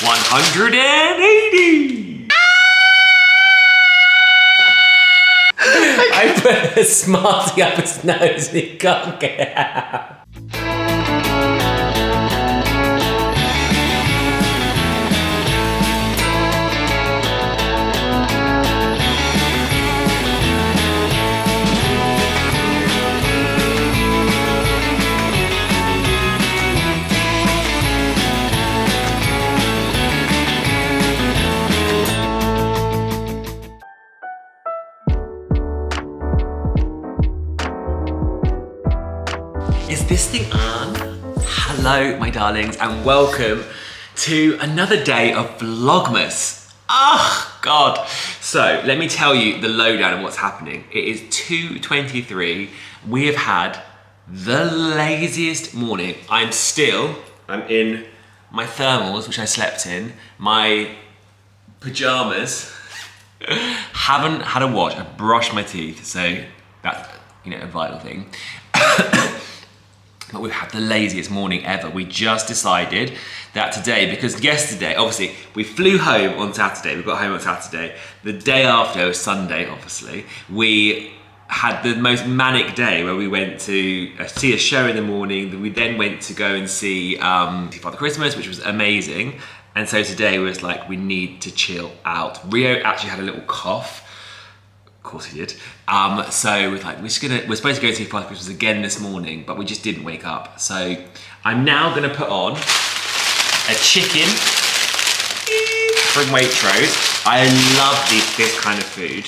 180! I put a Smartie up his nose and he can't get it out. Is this thing on? Hello, my darlings, and welcome to another day of Vlogmas. Oh, God. So, let me tell you the lowdown of what's happening. It is 2:23. We have had the laziest morning. I'm in my thermals, which I slept in, my pajamas, haven't had a wash. I brushed my teeth, so that's, a vital thing. But we've had the laziest morning ever. We just decided that today, because yesterday, obviously, we flew home on Saturday. We got home on Saturday. The day after, was Sunday, obviously, we had the most manic day where we went to see a show in the morning. We then went to go and see Father Christmas, which was amazing. And so today was like, we need to chill out. Rio actually had a little cough. Of course he did. So we're like, we're supposed to go see Father Christmas again this morning, but we just didn't wake up. So I'm now gonna put on a chicken from Waitrose. I love this kind of food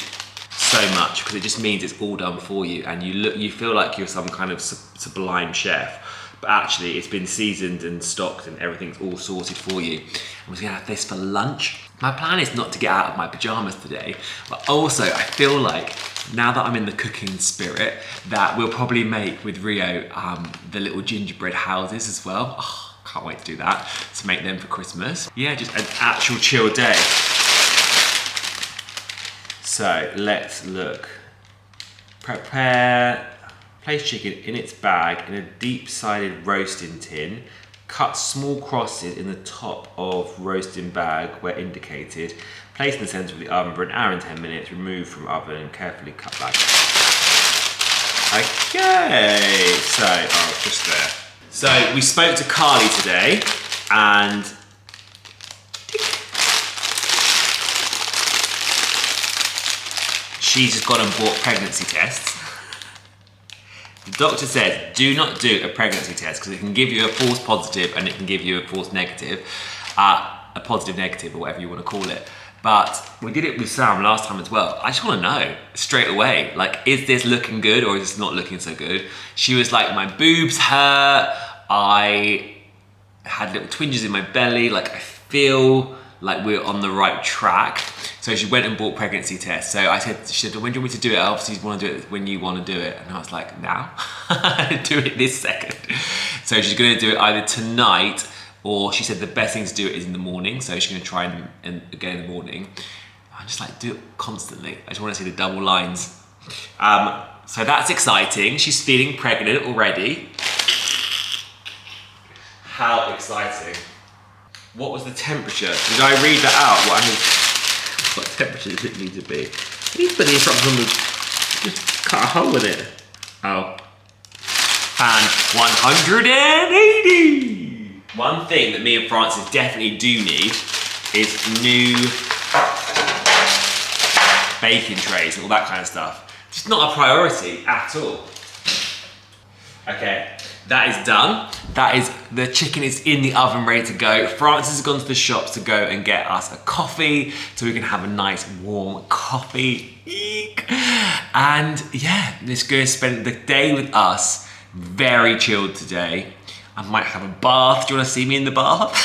so much because it just means it's all done for you, and you feel like you're some kind of sublime chef. But actually, it's been seasoned and stocked, and everything's all sorted for you. I'm just gonna have this for lunch. My plan is not to get out of my pajamas today, but also I feel like now that I'm in the cooking spirit, that we'll probably make with Rio the little gingerbread houses as well. Oh, can't wait to do that, to make them for Christmas. Yeah, just an actual chill day. So let's look. Place chicken in its bag in a deep-sided roasting tin. Cut small crosses in the top of roasting bag where indicated. Place in the center of the oven for an hour and 10 minutes. Remove from oven and carefully cut back. Okay, so, just there. So we spoke to Carly today, and she's just gone and bought pregnancy tests. The doctor said, do not do a pregnancy test because it can give you a false positive and it can give you a false negative, a positive negative or whatever you want to call it. But we did it with Sam last time as well. I just want to know straight away, like, is this looking good or is this not looking so good? She was like, my boobs hurt, I had little twinges in my belly, like I feel like we're on the right track. So she went and bought pregnancy tests. So she said, when do you want me to do it? Obviously you want to do it when you want to do it. And I was like, now? Do it this second. So she's gonna do it either tonight, or she said the best thing to do it is in the morning. So she's gonna try and again in the morning. I just like do it constantly. I just wanna see the double lines. So that's exciting. She's feeling pregnant already. How exciting. What was the temperature? Did I read that out? What temperature does it need to be? I need to put the instructions on just cut a hole in it. Oh. And 180! One thing that me and Francis definitely do need is new baking trays and all that kind of stuff. Just not a priority at all. Okay. That is done. The chicken is in the oven, ready to go. Francis has gone to the shops to go and get us a coffee so we can have a nice warm coffee. Eek. And yeah, let's go and spend the day with us. Very chilled today. I might have a bath. Do you want to see me in the bath?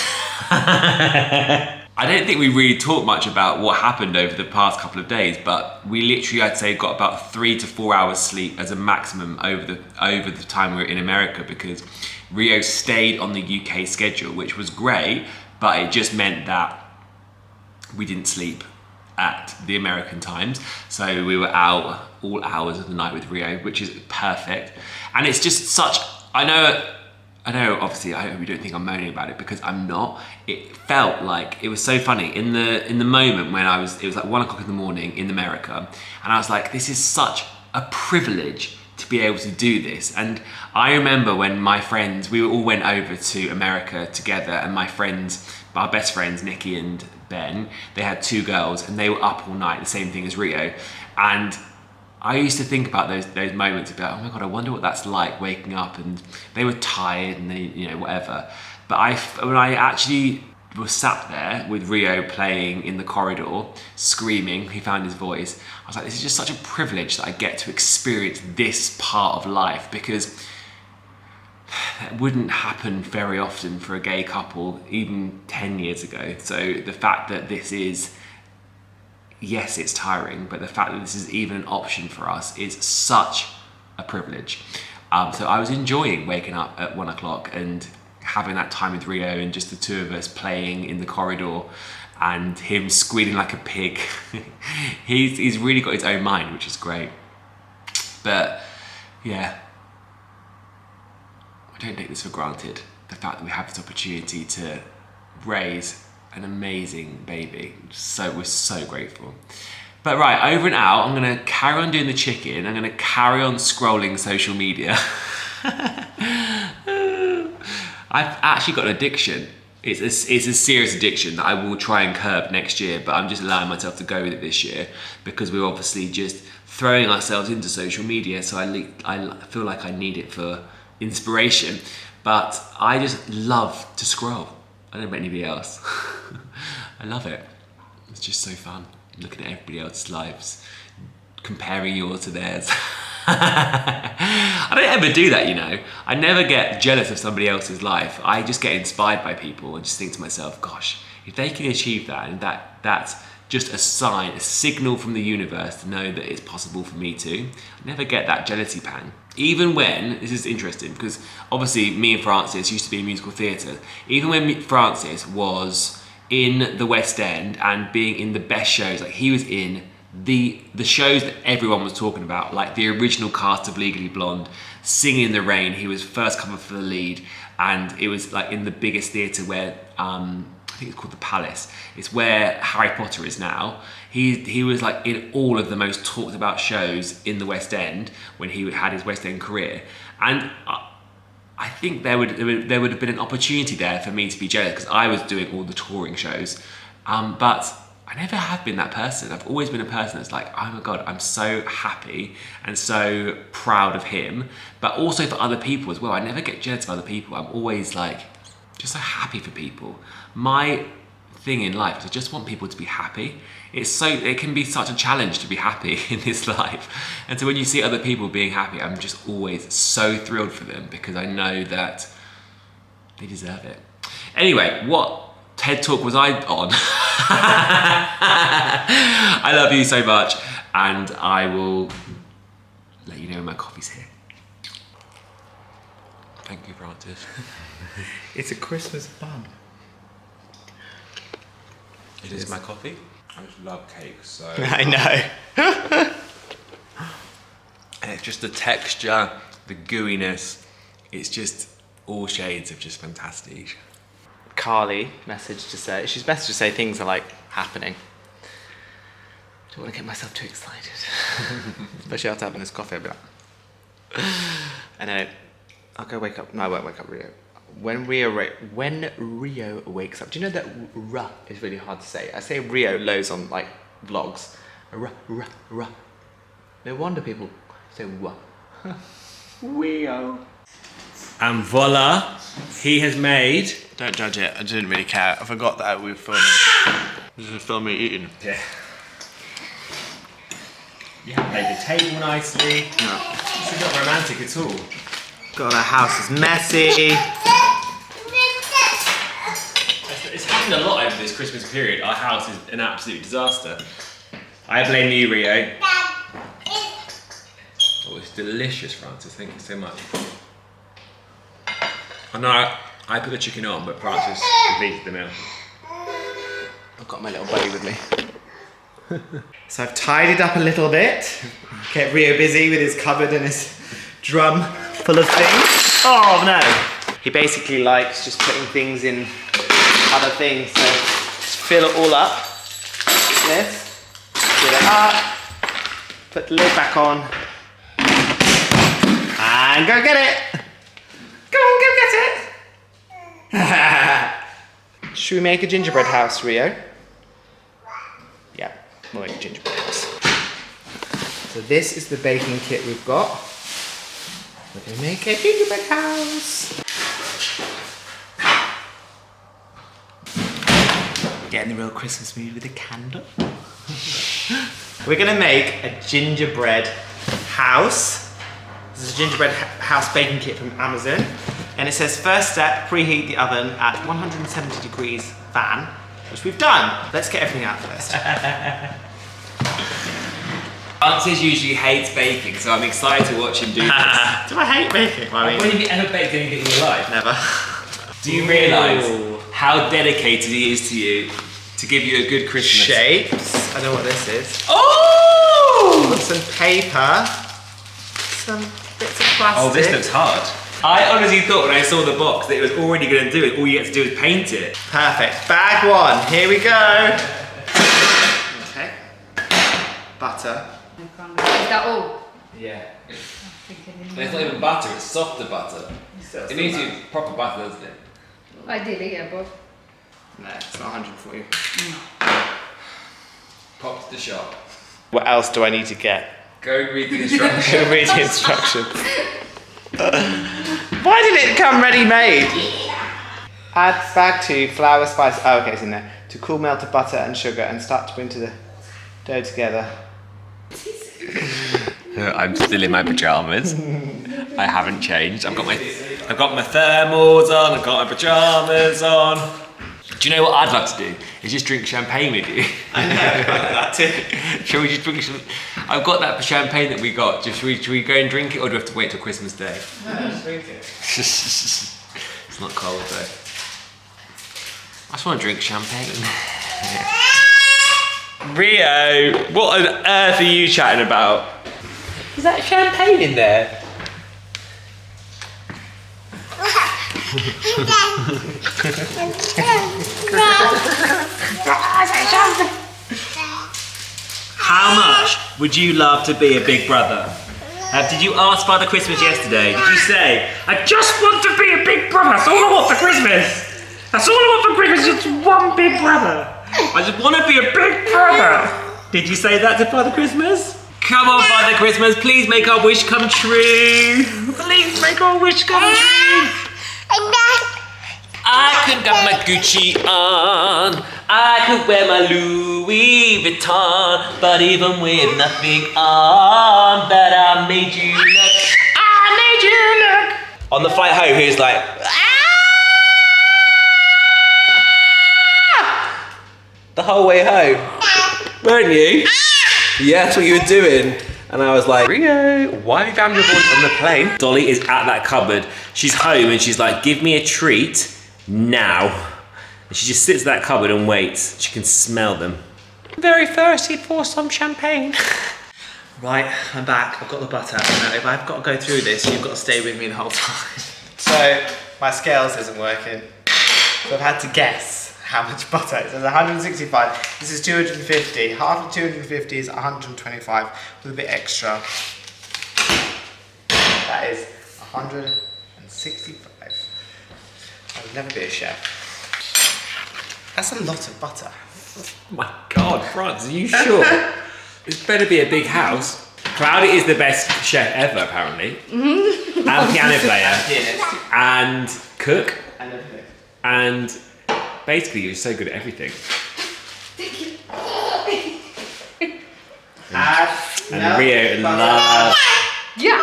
I don't think we really talked much about what happened over the past couple of days, but we literally, I'd say, got about 3 to 4 hours sleep as a maximum over the time we were in America, because Rio stayed on the UK schedule, which was great, but it just meant that we didn't sleep at the American times. So we were out all hours of the night with Rio, which is perfect. And it's just such, I know I know, obviously, I hope you don't think I'm moaning about it, because I'm not. It felt like, it was so funny in the moment when it was like 1 o'clock in the morning in America, and I was like, this is such a privilege to be able to do this. And I remember when my friends, we all went over to America together, and my friends, our best friends, Nikki and Ben, they had 2 girls, and they were up all night, the same thing as Rio. And I used to think about those moments about, oh my God, I wonder what that's like waking up, and they were tired and they, you know, whatever. But when I actually was sat there with Rio playing in the corridor, screaming, he found his voice, I was like, this is just such a privilege that I get to experience this part of life, because that wouldn't happen very often for a gay couple, even 10 years ago. So the fact that this is, yes, it's tiring, but the fact that this is even an option for us is such a privilege. So I was enjoying waking up at 1 o'clock and having that time with Rio, and just the 2 of us playing in the corridor, and him squealing like a pig. He's really got his own mind, which is great. But yeah, I don't take this for granted, the fact that we have this opportunity to raise an amazing baby. So we're so grateful. But right, over and out, I'm gonna carry on doing the chicken. I'm gonna carry on scrolling social media. I've actually got an addiction. It's a serious addiction that I will try and curb next year, but I'm just allowing myself to go with it this year, because we're obviously just throwing ourselves into social media. So I feel like I need it for inspiration, but I just love to scroll. I don't know about anybody else. I love it. It's just so fun looking at everybody else's lives, comparing yours to theirs. I don't ever do that, you know. I never get jealous of somebody else's life. I just get inspired by people and just think to myself, gosh, if they can achieve that, and that's just a sign, a signal from the universe to know that it's possible for me too. I never get that jealousy pang. Even when, this is interesting, because obviously me and Francis used to be in musical theatre. Even when Francis was in the West End and being in the best shows, like he was in the shows that everyone was talking about, like the original cast of Legally Blonde, Singing in the Rain, he was first cover for the lead, and it was like in the biggest theatre where, I think it's called the Palace. It's where Harry Potter is now. He was like in all of the most talked about shows in the West End when he had his West End career. And I think there would have been an opportunity there for me to be jealous, because I was doing all the touring shows. But I never have been that person. I've always been a person that's like, oh my God, I'm so happy and so proud of him, but also for other people as well. I never get jealous of other people. I'm always like, just so happy for people. My thing in life is I just want people to be happy. It can be such a challenge to be happy in this life. And so when you see other people being happy, I'm just always so thrilled for them, because I know that they deserve it. Anyway, what TED Talk was I on? I love you so much, and I will let you know when my coffee's here. Thank you, Francis. It's a Christmas bun. It is my coffee. I just love cake, so... I know. And it's just the texture, the gooiness. It's just all shades of just fantastic. Carly messaged to say, she's messaged to say things are like happening. Don't want to get myself too excited. Especially after having this coffee, I'll be like... I know. I'll go wake up. No, I won't wake up Rio. When Rio wakes up, do you know that R is really hard to say? I say Rio loads on like vlogs. R. No wonder people say W. Rio. And voila, he has made... Don't judge it, I didn't really care. I forgot that we were filming. This is filming me eating. Yeah. You have made the table nicely. Yeah. This is not romantic at all. God, our house is messy. It's happened a lot over this Christmas period. Our house is an absolute disaster. I blame you, Rio. Oh, it's delicious, Francis. Thank you so much. I know I put the chicken on, but Francis completed the meal. I've got my little buddy with me. So I've tidied up a little bit. Kept Rio busy with his cupboard and his drum full of things. Oh no! He basically likes just putting things in other things. So just fill it all up. This. Fill it up. Put the lid back on. And go get it. Go on, go get it. Should we make a gingerbread house, Rio? Yeah, we'll make a gingerbread house. So this is the baking kit we've got. We're gonna make a gingerbread house. Getting the real Christmas mood with a candle. We're gonna make a gingerbread house. This is a gingerbread house baking kit from Amazon. And it says, first step, preheat the oven at 170 degrees fan, which we've done. Let's get everything out first. Francis usually hates baking, so I'm excited to watch him do this. Do I hate baking? Well, I mean, When have you ever baked anything in your life? never. Do you realise how dedicated he is to you to give you a good Christmas? Shapes. I know what this is. Oh! Some paper. Some bits of plastic. Oh, this looks hard. I honestly thought when I saw the box that it was already going to do it. All you get to do is paint it. Perfect. Bag one. Here we go. Okay. Butter. Is that all? Yeah. It's not even butter, it's softer butter. It needs to be proper butter, doesn't it? Ideally, yeah, but No, it's not 100 for you. Pop to the shop. What else do I need to get? Go and read the instructions. Go read the instructions. Why did it come ready-made? Add bag 2, flour, spice. Oh, okay, it's in there. To cool melted butter and sugar and start to bring to the dough together. I'm still in my pajamas. I haven't changed. I've got my thermals on. I've got my pajamas on. Do you know what I'd love to do? Is just drink champagne with you. I know, I like that too. Shall we just drink some? I've got that champagne that we got. Should we go and drink it, or do we have to wait till Christmas Day? No, just drink it. It's not cold though. I just want to drink champagne. Rio, what on earth are you chatting about? Is that champagne in there? How much would you love to be a big brother? Did you ask Father Christmas yesterday? Did you say, I just want to be a big brother, that's all I want for Christmas. That's all I want for Christmas, just one big brother. I just want to be a big brother. Did you say that to Father Christmas? Come on, Father Christmas, please make our wish come true. Please make our wish come true. I could got my Gucci on, I could wear my Louis Vuitton, but even with nothing on, but I made you look, I made you look. On the flight home, he was like, ah! The whole way home. Weren't you? Yeah, that's what you were doing. And I was like, Rio, why have you found your voice on the plane? Dolly is at that cupboard. She's home and she's like, give me a treat now. And she just sits at that cupboard and waits. She can smell them. I'm very thirsty for some champagne. Right, I'm back. I've got the butter. Now, if I've got to go through this, you've got to stay with me the whole time. So, my scales isn't working. So I've had to guess how much butter. It says 165. This is 250. Half of 250 is 125 with a bit extra. That is 165. I would never be a chef. That's a lot of butter. Oh my God, Franz, are you sure? This better be a big house. Cloudy is the best chef ever, apparently. Mm-hmm. And piano player. Pianist. And cook. And everything. And basically, you're so good at everything. And Rio loves. yeah.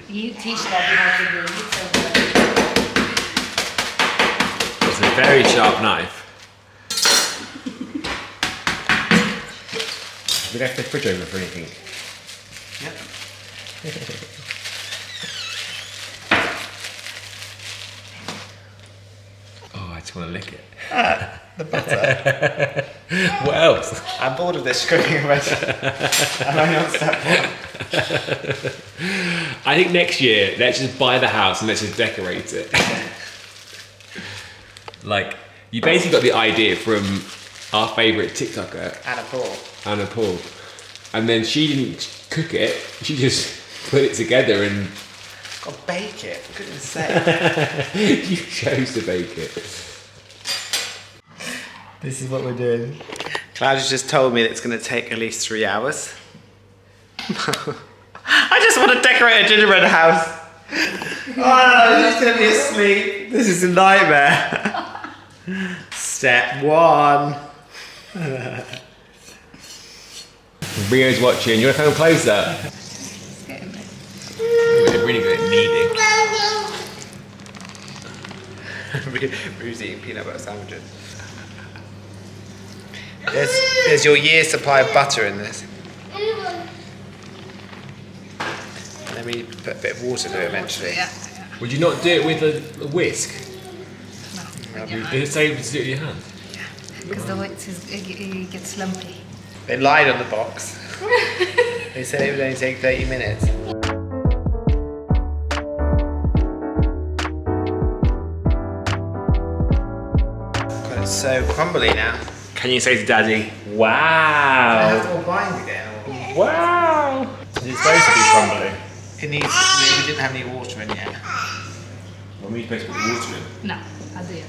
You teach that how to do it. It's a very sharp knife. We left the fridge over for anything. Yep. Oh, Do you want to lick it? The butter. What else? I'm bored of this cooking already. I'm only on step one. I think next year, let's just buy the house and let's just decorate it. Like, you basically got the idea from our favourite TikToker, Anna Paul. And then she didn't cook it, she just put it together and... Got to bake it, for goodness sake. You chose to bake it. This is what we're doing. Claudia's just told me that it's going to take at least 3 hours. I just want to decorate a gingerbread house. Oh no, I'm just going to be asleep. This is a nightmare. Step 1. Rio's watching. You want to come closer? We're really good at kneading. Rio's eating peanut butter sandwiches. There's your year's supply of butter in this. And then we put a bit of water in it eventually. Yeah. Would you not do it with a whisk? No. Did it say to do it with your hand? Yeah. Because the whisk it gets lumpy. They lied on the box. They said it would only take 30 minutes. God, it's so crumbly now. Can you say to Daddy, wow? It's all bind again. Wow! It's supposed to be crumbly. It needs. We didn't have any water in yet. When were you supposed to put the water in? No, I'll do it.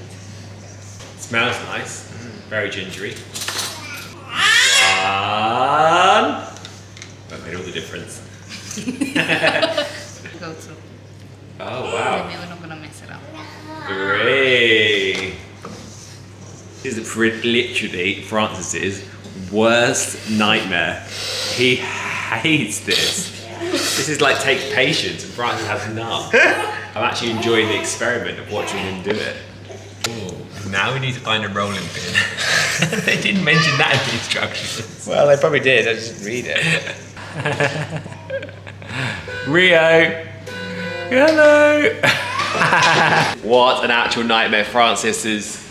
Smells nice. Very gingery. 1. That made all the difference. Go through. Oh wow. Maybe we're not gonna mess it up. 3. This is literally Francis's worst nightmare. He hates this. This is like take patience and Francis has none. I'm actually enjoying the experiment of watching him do it. Ooh, now we need to find a rolling pin. They didn't mention that in the instructions. Well, they probably did. I just didn't read it. Rio! Hello! What an actual nightmare Francis is.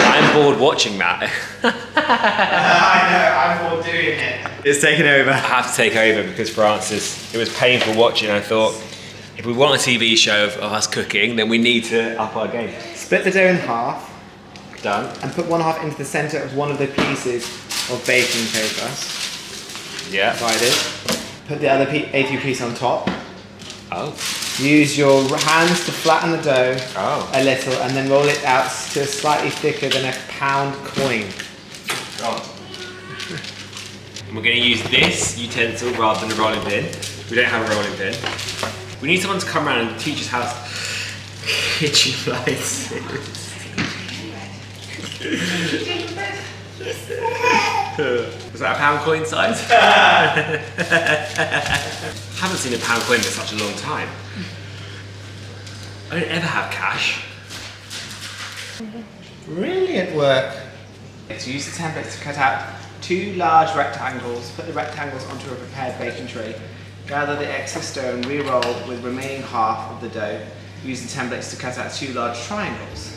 I'm bored watching that. I know. I'm more doing it. It's taken over. I have to take over because Francis, it was painful watching. I thought, if we want a TV show of us cooking, then we need to up our game. Split the dough in half. Done. And put one half into the centre of one of the pieces of baking paper. Yeah. Divided. Put the other A2 piece on top. Oh. Use your hands to flatten the dough Oh. a little and then roll it out to slightly thicker than a pound coin. God. We're going to use this utensil rather than a rolling pin. We don't have a rolling pin. We need someone to come around and teach us how to kitchen lights. Was that a pound coin size? I haven't seen a pound coin for such a long time. I don't ever have cash. Brilliant work. So use the templates to cut out 2 large rectangles. Put the rectangles onto a prepared baking tray. Gather the excess dough and re-roll with remaining half of the dough. Use the templates to cut out 2 large triangles.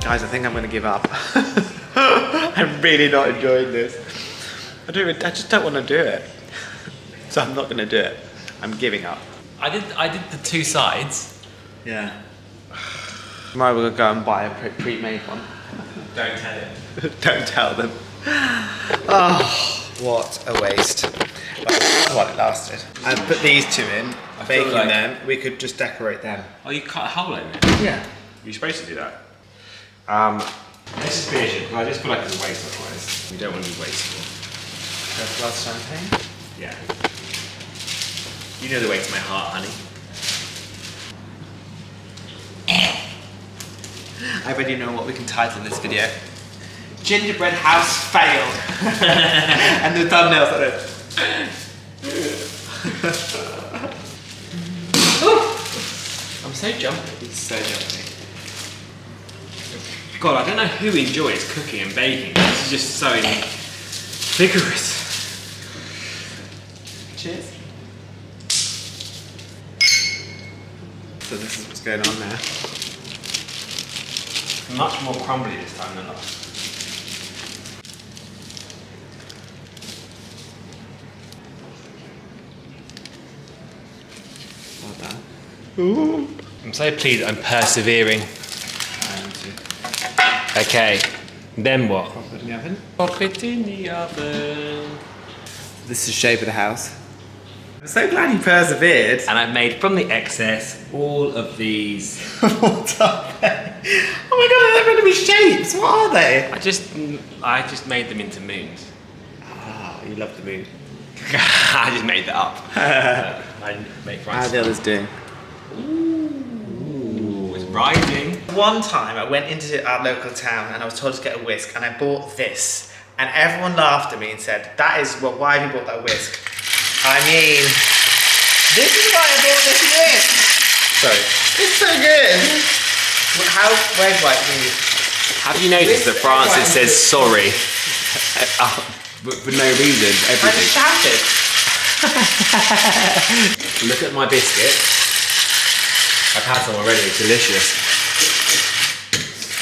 Guys, I think I'm going to give up. I'm really not enjoying this. I just don't want to do it. So I'm not going to do it. I'm giving up. I did the 2 sides. Yeah. Tomorrow we're going to go and buy a pre-made one. Don't tell him. Don't tell them. Oh, what a waste. Well, it lasted. And put these 2 in, baking like- them. We could just decorate them. Oh, you cut a hole in it? Yeah. You're supposed to do that. Let's just finish it, because I just feel like it's a waste otherwise. We don't want to be wasteful. First glass champagne. Yeah. You know the way to my heart, honey. I already know what we can title this video. Gingerbread house failed. And the thumbnail's on it. I'm so jumpy. It's so jumpy. God, I don't know who enjoys cooking and baking. This is just so vigorous. Cheers. So this is what's going on now. Much more crumbly this time than last. Well done. Ooh. I'm so pleased I'm persevering. I am too. Okay, then what? Pop it in the oven. Pop it in the oven. This is the shape of the house. I'm so glad you persevered. And I've made from the excess all of these. What are they? Oh my god, they're meant to be shapes. What are they? I just made them into moons. Ah, you love the moon. I just made that up. I make How are the others doing? Ooh, it's rising. One time I went into our local town and I was told to get a whisk and I bought this and everyone laughed at me and said, "That is, well, why have you bought that whisk?" I mean, this is why I bought this whisk. Sorry. It's so good. Where's white meat? Have you noticed that Francis says sorry for no reason? I Everything. just shouted. Look at my biscuit. I've had some already. It's delicious.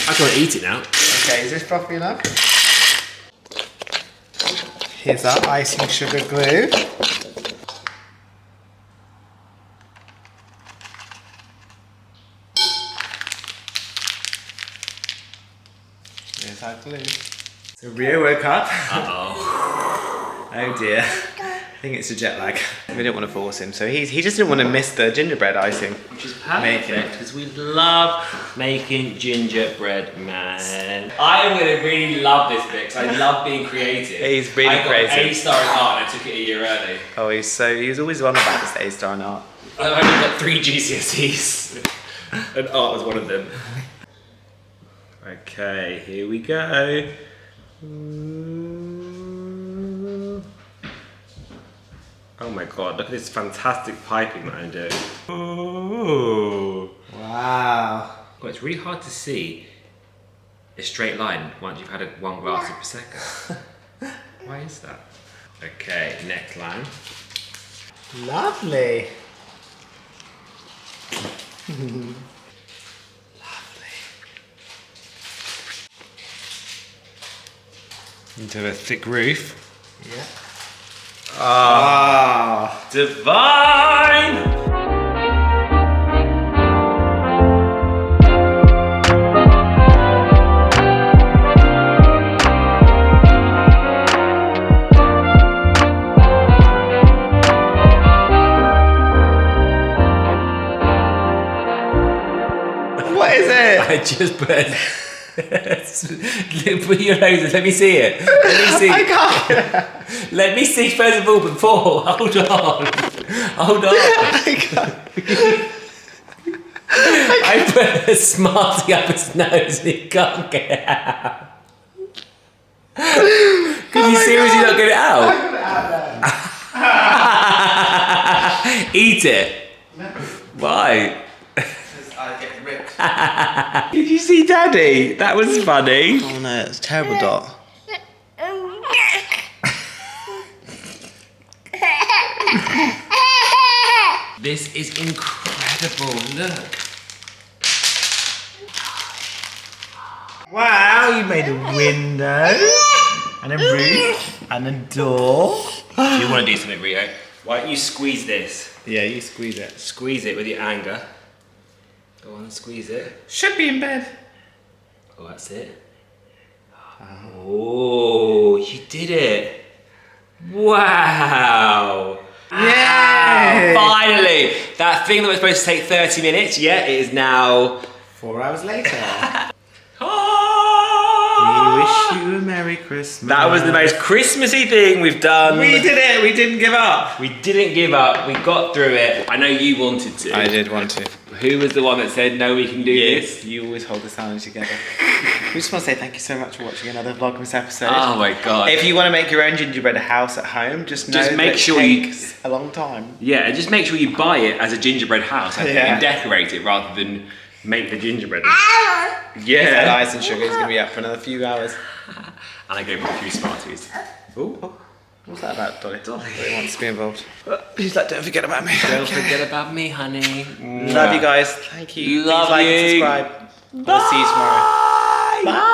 I can't eat it now. Okay, is this properly enough? Here's our icing sugar glue. There's our glue. So Rio woke up. Uh-oh. Oh dear. I think it's a jet lag. We didn't want to force him, so he just didn't want to miss the gingerbread icing. Which is perfect, because we love making gingerbread, man. I am going to really love this bit, because I love being creative. He's really creative. I got an A-star in art and I took it a year early. Oh, he was always on about this A-star in art. I've only got 3 GCSEs, and art was one of them. Okay, here we go. Oh my god, look at this fantastic piping that I'm doing. Ooh. Wow. God, it's really hard to see a straight line once you've had one glass of Prosecco. Why is that? Okay, next line. Lovely. Into a thick roof. Yeah. Ah, divine! what is it? I just put put your nose. Let me see it. Let me see. I can't. Let me see first of all before. Hold on. Hold on. I can't. I put a Smartie up his nose and he can't get it out. Can you seriously not get it out? I got it out there. Eat it. No. Why? Because I get ripped. Did you see Daddy? That was funny. Oh no, it's a terrible dot. This is incredible. Look. Wow, you made a window and a roof and a door. Do you want to do something, Rio? Why don't you squeeze this? Yeah, you squeeze it. Squeeze it with your anger. Go on, squeeze it. Should be in bed. Oh, that's it. Oh, you did it. Wow. Yay! Finally! That thing that was supposed to take 30 minutes, yeah, it is now 4 hours later. Ah! wish you a Merry Christmas. That was the most Christmassy thing we've done. We did it. We didn't give up. We didn't give up. We got through it. I know you wanted to. I did want to. Who was the one that said, no, we can do this? You always hold the family together. We just want to say thank you so much for watching another Vlogmas episode. Oh my God. If you want to make your own gingerbread house at home, just know Just make that sure it you- takes a long time. Yeah, just make sure you buy it as a gingerbread house, I think, Yeah. and decorate it rather than make the gingerbread. That Yeah. ice and sugar is going to be up for another few hours. And I gave him a few Smarties. Ooh. What's that about, Dolly? Dolly. He wants to be involved. He's like, don't forget about me. Don't forget about me, honey. Love you guys. Thank you. Love Please like you. and subscribe. We'll see you tomorrow. Bye.